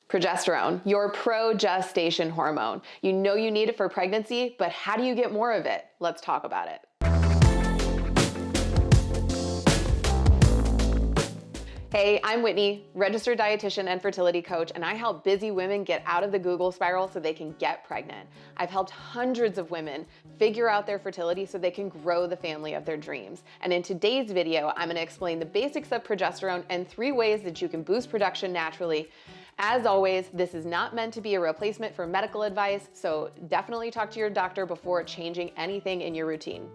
Progesterone, your progestation hormone. You know you need it for pregnancy, but how do you get more of it? Let's talk about it. Hey, I'm Whitney, registered dietitian and fertility coach, and I help busy women get out of the Google spiral so they can get pregnant. I've helped hundreds of women figure out their fertility so they can grow the family of their dreams. And in today's video, I'm gonna explain the basics of progesterone and 3 ways that you can boost production naturally. As always, this is not meant to be a replacement for medical advice, so definitely talk to your doctor before changing anything in your routine.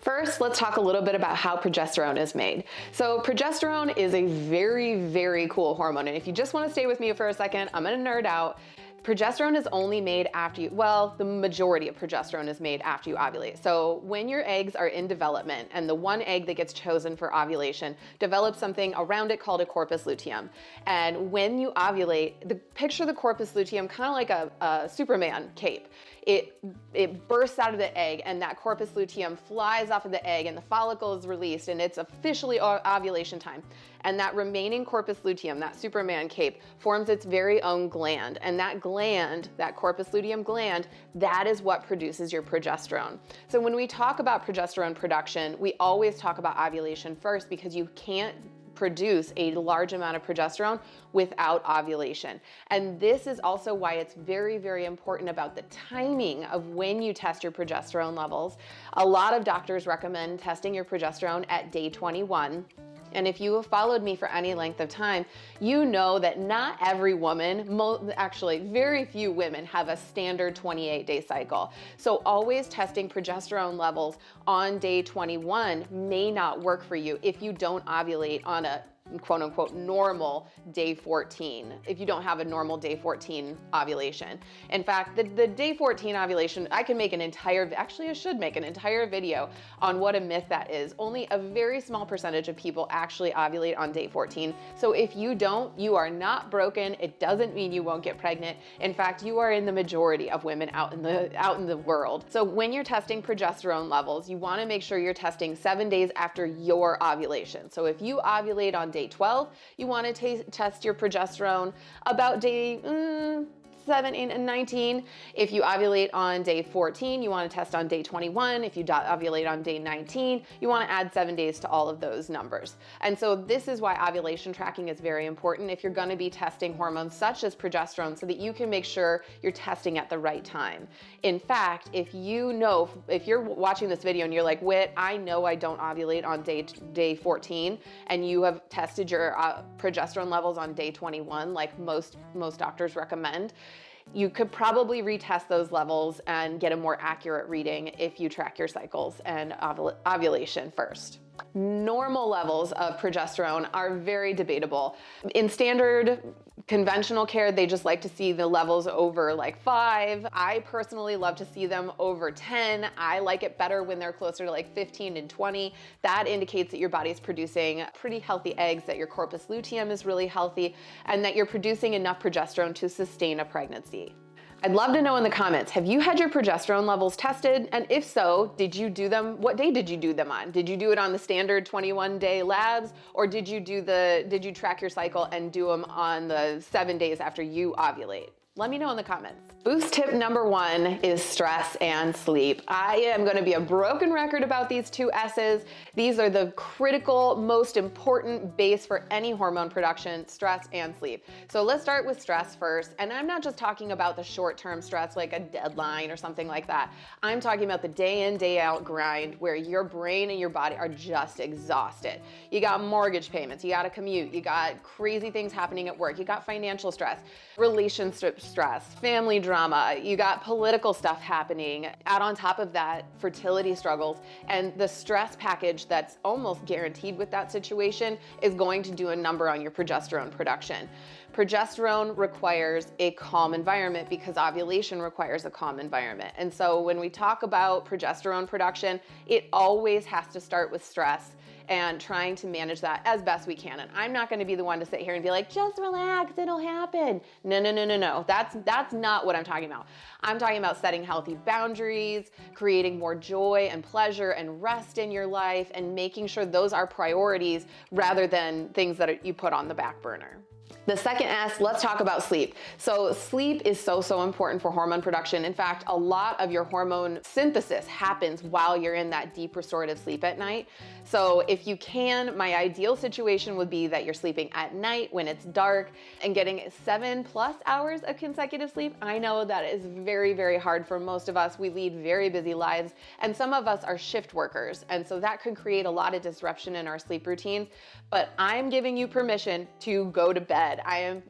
First, let's talk a little bit about how progesterone is made. So progesterone is a very, very cool hormone. And if you just want to stay with me for a second, I'm going to nerd out. Progesterone is only made after you, well, the majority of progesterone is made after you ovulate. So when your eggs are in development and the one egg that gets chosen for ovulation develops something around it called a corpus luteum. And when you ovulate, picture the corpus luteum kind of like a Superman cape. It bursts out of the egg and that corpus luteum flies off of the egg and the follicle is released and it's officially ovulation time. And that remaining corpus luteum, that Superman cape, forms its very own gland. And that gland, that corpus luteum gland, that is what produces your progesterone. So when we talk about progesterone production, we always talk about ovulation first because you can't produce a large amount of progesterone without ovulation. And this is also why it's very, very important about the timing of when you test your progesterone levels. A lot of doctors recommend testing your progesterone at day 21. And if you have followed me for any length of time, you know that not every woman, actually very few women have a standard 28-day cycle. So always testing progesterone levels on day 21 may not work for you if you don't ovulate on a quote unquote normal day 14, if you don't have a normal day 14 ovulation. In fact, the day 14 ovulation, I can make an entire, actually I should make an entire video on what a myth that is. Only a very small percentage of people actually ovulate on day 14. So if you don't, you are not broken. It doesn't mean you won't get pregnant. In fact, you are in the majority of women out in the world. So when you're testing progesterone levels, you want to make sure you're testing 7 days after your ovulation. So if you ovulate on day 12, you want to test your progesterone about day 7, 8, and 19. If you ovulate on day 14, you want to test on day 21. If you ovulate on day 19, you want to add 7 days to all of those numbers. And so this is why ovulation tracking is very important if you're going to be testing hormones such as progesterone so that you can make sure you're testing at the right time. In fact, if you're watching this video and you're like, Whit, I know I don't ovulate on day 14, and you have tested your progesterone levels on day 21, like most doctors recommend, you could probably retest those levels and get a more accurate reading if you track your cycles and ovulation first. Normal levels of progesterone are very debatable. In standard conventional care, they just like to see the levels over like 5. I personally love to see them over 10. I like it better when they're closer to like 15 and 20. That indicates that your body's producing pretty healthy eggs, that your corpus luteum is really healthy, and that you're producing enough progesterone to sustain a pregnancy. I'd love to know in the comments, have you had your progesterone levels tested? And if so, did you do them? What day did you do them on? Did you do it on the standard 21-day labs, or did you track your cycle and do them on the 7 days after you ovulate? Let me know in the comments. Boost tip number 1 is stress and sleep. I am going to be a broken record about these 2 S's. These are the critical, most important base for any hormone production: stress and sleep. So let's start with stress first. And I'm not just talking about the short-term stress like a deadline or something like that. I'm talking about the day in, day out grind where your brain and your body are just exhausted. You got mortgage payments, you got to commute, you got crazy things happening at work, you got financial stress, relationship stress, family drama, you got political stuff happening. Add on top of that fertility struggles, and the stress package that's almost guaranteed with that situation is going to do a number on your progesterone production. Progesterone requires a calm environment because ovulation requires a calm environment. And so when we talk about progesterone production, it always has to start with stress and trying to manage that as best we can. And I'm not going to be the one to sit here and be like, just relax, it'll happen. No. That's not what I'm talking about. I'm talking about setting healthy boundaries, creating more joy and pleasure and rest in your life, and making sure those are priorities rather than things that you put on the back burner. The second S, let's talk about sleep. So sleep is so important for hormone production. In fact, a lot of your hormone synthesis happens while you're in that deep restorative sleep at night. So if you can, my ideal situation would be that you're sleeping at night when it's dark and getting 7+ hours of consecutive sleep. I know that is very hard for most of us. We lead very busy lives, and some of us are shift workers. And so that could create a lot of disruption in our sleep routines. But I'm giving you permission to go to bed. I'm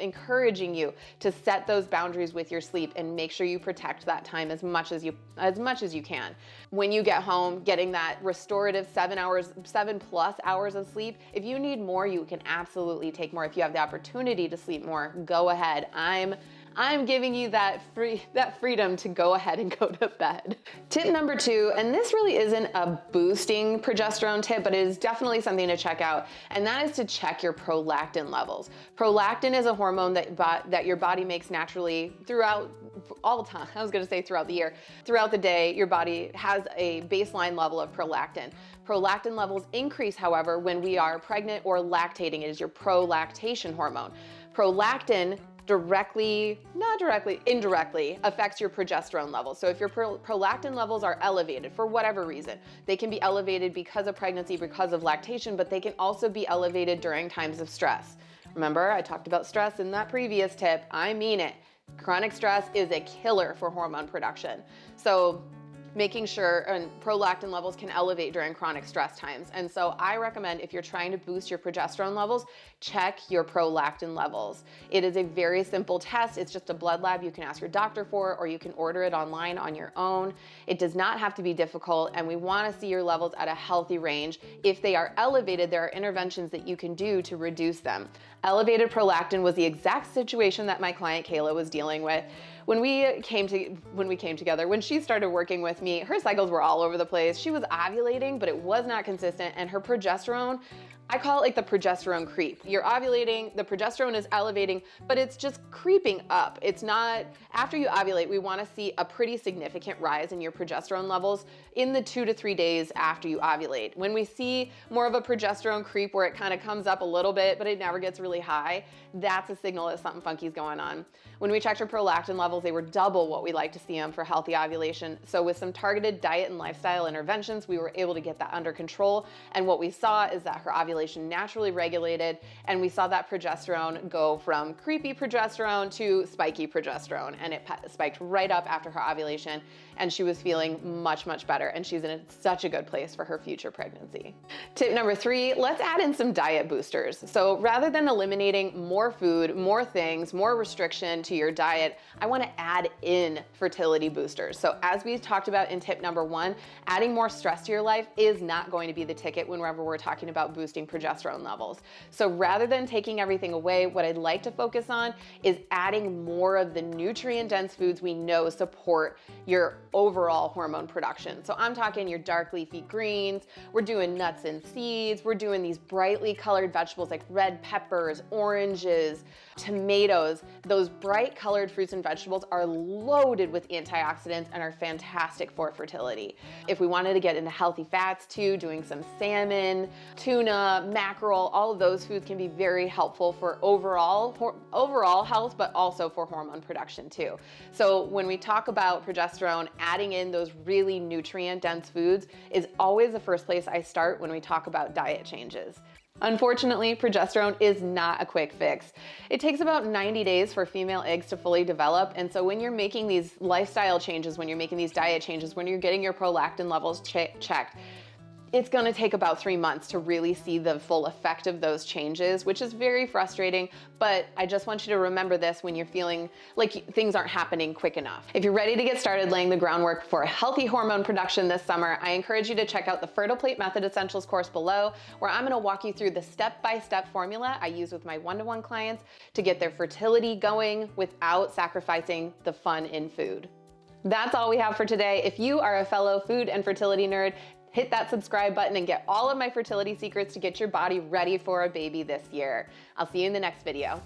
encouraging you to set those boundaries with your sleep and make sure you protect that time as much as you can. When you get home, getting that restorative 7+ hours of sleep. If you need more, you can absolutely take more. If you have the opportunity to sleep more, go ahead. I'm giving you that freedom to go ahead and go to bed. Tip number 2, and this really isn't a boosting progesterone tip, but it is definitely something to check out, and that is to check your prolactin levels. Prolactin is a hormone that your body makes naturally throughout all time. I was gonna say throughout the year. Throughout the day, your body has a baseline level of prolactin. Prolactin levels increase, however, when we are pregnant or lactating. It is your prolactation hormone. Prolactin indirectly affects your progesterone levels. So if your prolactin levels are elevated for whatever reason, they can be elevated because of pregnancy, because of lactation, but they can also be elevated during times of stress. Remember, I talked about stress in that previous tip. I mean it. Chronic stress is a killer for hormone production. So making sure prolactin levels can elevate during chronic stress times. And so I recommend, if you're trying to boost your progesterone levels, check your prolactin levels. It is a very simple test. It's just a blood lab you can ask your doctor for, or you can order it online on your own. It does not have to be difficult, and we want to see your levels at a healthy range. If they are elevated, there are interventions that you can do to reduce them. Elevated prolactin was the exact situation that my client Kayla was dealing with. When we came together, when she started working with me, her cycles were all over the place. She was ovulating, but it was not consistent, and her progesterone, I call it like the progesterone creep. You're ovulating, the progesterone is elevating, but it's just creeping up. It's not, after you ovulate, we wanna see a pretty significant rise in your progesterone levels in the 2 to 3 days after you ovulate. When we see more of a progesterone creep where it kind of comes up a little bit, but it never gets really high, that's a signal that something funky is going on. When we checked her prolactin levels, they were double what we like to see them for healthy ovulation. So with some targeted diet and lifestyle interventions, we were able to get that under control. And what we saw is that her ovulation naturally regulated, and we saw that progesterone go from creepy progesterone to spiky progesterone, and it spiked right up after her ovulation, and she was feeling much better, and she's in such a good place for her future pregnancy. Tip number 3, let's add in some diet boosters. So rather than eliminating more food, more things, more restriction to your diet, I want to add in fertility boosters. So as we talked about in tip number 1, adding more stress to your life is not going to be the ticket whenever we're talking about boosting progesterone levels. So rather than taking everything away, what I'd like to focus on is adding more of the nutrient-dense foods we know support your overall hormone production. So I'm talking your dark leafy greens, we're doing nuts and seeds, we're doing these brightly colored vegetables like red peppers, oranges, tomatoes. Those bright colored fruits and vegetables are loaded with antioxidants and are fantastic for fertility. If we wanted to get into healthy fats too, doing some salmon, tuna, mackerel, all of those foods can be very helpful for overall health, but also for hormone production too. So when we talk about progesterone, adding in those really nutrient-dense foods is always the first place I start when we talk about diet changes. Unfortunately, progesterone is not a quick fix. It takes about 90 days for female eggs to fully develop, and so when you're making these lifestyle changes, when you're making these diet changes, when you're getting your prolactin levels checked, it's gonna take about 3 months to really see the full effect of those changes, which is very frustrating, but I just want you to remember this when you're feeling like things aren't happening quick enough. If you're ready to get started laying the groundwork for healthy hormone production this summer, I encourage you to check out the Fertile Plate Method Essentials course below, where I'm gonna walk you through the step-by-step formula I use with my one-to-one clients to get their fertility going without sacrificing the fun in food. That's all we have for today. If you are a fellow food and fertility nerd, hit that subscribe button and get all of my fertility secrets to get your body ready for a baby this year. I'll see you in the next video.